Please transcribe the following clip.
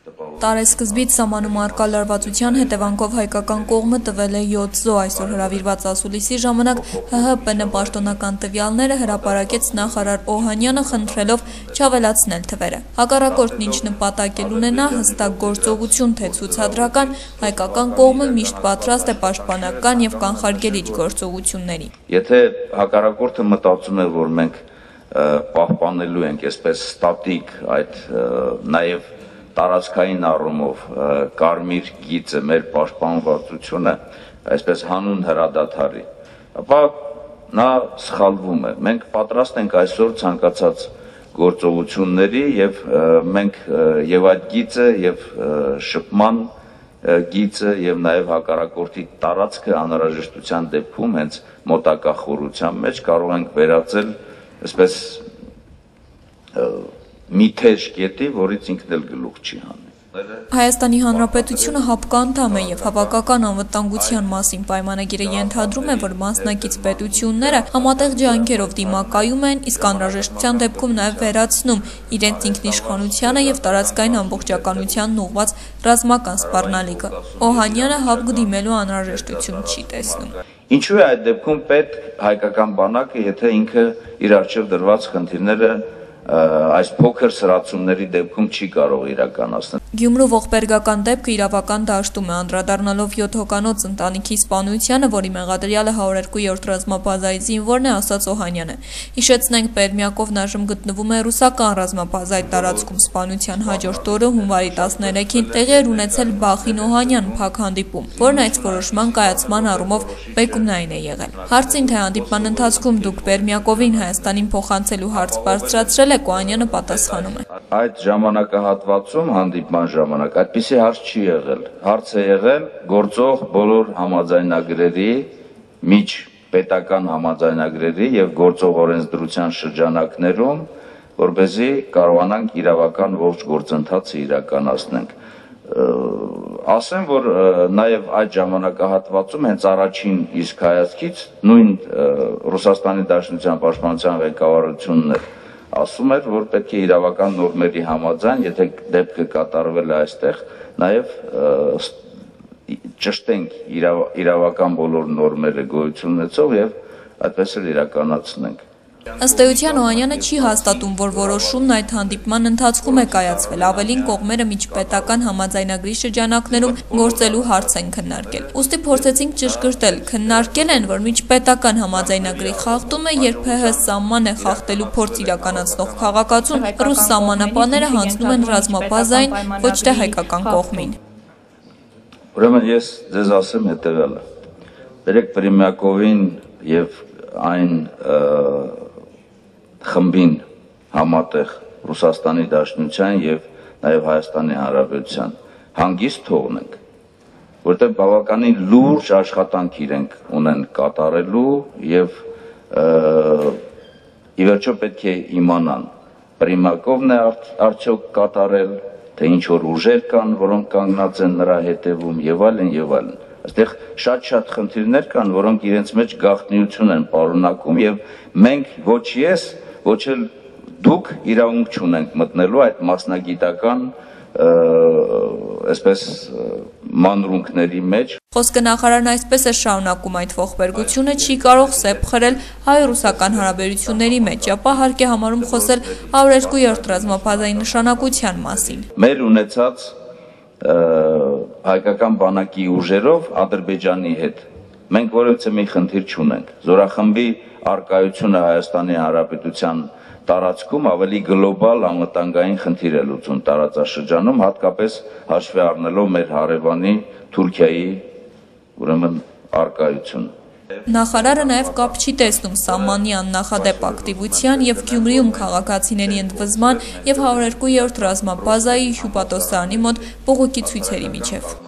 Տարեսկզբից սահմանում առկա լարվածության հետևանքով հայկական կողմը տվել է 7 զոհ, այսօր հրավիրված ասուլիսի ժամանակ ՀՀՊՆ պաշտոնական տվյալները հրապարակեց նախարար Օհանյանը, խնդրելով չավելացնել թվերը։ Հակառակորդն ինչ նպատակ էլ ունենա, հստակ գործողություն թե ցուցադրական, հայկական կողմը միշտ պատրաստ է պաշտպանական եւ կանխարգելիչ գործողությունների։ Եթե հակառակորդը մտածում է, որ մենք պահպանելու ենք այսպես ստատիկ այդ նաեւ տարածքային առումով կարմիր գիծը մեր պաշտպանվածությունը, այսպես հանուն հրադադարի, ապա նա սխալվում է։ Մենք պատրաստ ենք այսօր ցանկացած գործողությունների եւ մենք եւ այդ գիծը եւ շփման գիծը եւ նաեւ հակառակորդի տարածքը անհրաժեշտության դեպքում հենց մոտակա խորության մեջ կարող ենք վերածել այսպես մի թեժ կետի, որից ինքն էլ գլուխ չի հանի։ Հայաստանի Հանրապետությունը ՀԱՊԿ-անդամ է եւ Հավաքական անվտանգության մասին պայմանագիրը ենթադրում է, որ մասնակից պետությունները համատեղ ջանքերով դիմակայում են, իսկ անհրաժեշտության դեպքում նաեւ վերացնում իրենց ինքնիշխանությանը եւ տարածքային ամբողջականությանն ուղղված ռազմական սպառնալիքը։ Օհանյանը ՀԱՊԿ դիմելու անհրաժեշտություն չի տեսնում։ Ինչու է այդ դեպքում պետք հայկական բանակը, եթե ինքը իր առջև դրված խնդիրները այս փոքր սրացումների դեպքում չի կարող իրականացնել։ Գյումրու ողբերգական դեպքը իրավական դաշտում է, անդրադառնալով 7 հոգանոց ընտանիքի սպանությանը, որի մեղադրյալը 102-րդ ռազմաբազայի զինվորն է, ասաց Օհանյանը։ Հիշեցնենք, Պերմյակովն այժմ գտնվում է ռուսական ռազմաբազայի տարածքում սպանության հաջորդ օրը հունվարի 13-ին տեղի էր ունեցել Բախին Օհանյան փակ հանդիպում, որն այս որոշման կայացման առումով բեկումնային է եղել։ Հարցին, թե հանդիպման ընթացքում դուք Պերմյակովին Հայաստանին փոխանցելու հարց բարձրացրել եք, Օհանյանը պատասխանում է։ Այդ ժամանակահատվածում հանդիպման ժամանակ այդպիսի հարց չի եղել։ Հարց է եղել գործող բոլոր համաձայնագրերի, միջպետական համաձայնագրերի եւ գործող օրենսդրության շրջանակներում, որպեսզի կարողանանք իրավական ողջ գործընթացը իրականացնենք։ Ասեմ, որ նաեւ այդ ժամանակահատվածում հենց առաջին իսկ հայացքից նույն Ռուսաստանի Դաշնության պաշտպանության ղեկավարությունն էր ասում էր, որ պետք է իրավական նորմերի համաձայն, եթե դեպքը կատարվել է այստեղ, նաև ճշտենք իրավական բոլոր նորմերը գոյություն ունեցող եւ այդպես էլ իրականացնենք։ Ըստ էության Օհանյանը չի հաստատում, որ որոշումն այդ հանդիպման ընթացքում է կայացվել, ավելին կողմերը միջպետական համաձայնագրի շրջանակներում գործելու հարց են քննարկել։ Ուստի փորձեցինք ճշգրտել, քննարկել են, որ միջպետական համաձայնագրի խախտումը, երբ ՀՀ սահման է խախտելու փորձ իրականացնող քաղաքացուն, ռուս սահմանապանները հանձնում են ռազմաբազային, ոչ թե հայկական կողմին։ Ուրեմն ես ձեզ ասեմ հետևյալը։ Բերեք Պերմյակովին եւ այն խմբին համատեղ Ռուսաստանի Դաշնության եւ նաեւ Հայաստանի Հանրապետության հանգիստ թողնենք, որտեղ բավականին լուրջ աշխատանք իրենք ունեն կատարելու եւ ի վերջո պետք է իմանան Պերմյակովն է արդյոք կատարել, թե ինչ որ ուժեր կան, որոնք կանգնած են նրա հետևում եւ այլն եւ այլն։ Այստեղ շատ խնդիրներ կան, որոնք իրենց մեջ գաղտնիություն են պարունակում եւ մենք ոչ ես, ոչ էլ դուք իրավունք չունենք մտնելու այդ մասնագիտական այսպես մանրունքների մեջ։ Խոսքը նախարարն այսպես է շարունակում այդ ողբերգությունը չի կարող սեպ խրել հայ-ռուսական հարաբերությունների մեջ, ապա հարկ է համարում խոսել 102-րդ ռազմաբազայի նշանակության մասին։ Մեր ունեցած հայկական բանակի ուժերով Ադրբեջանի հետ մենք որևէ մի խնդիր չունենք։ Զորախմբի արկայությունը Հայաստանի Հանրապետության տարածքում ավելի գլոբալ անվտանգային խնդիր է լուծում տարածաշրջանում, հատկապես հաշվի առնելով մեր հարևանի Թուրքիայի ուրեմն արկայությունը։ Նախարարը նաև կապ չի տեսնում սահմանի աննախադեպ ակտիվության եւ Գյումրիում քաղաքացիների ընդվզման եւ 102-րդ ռազմաբազայի հյուպատոսարանի մոտ բողոքի ցույցերի միջև։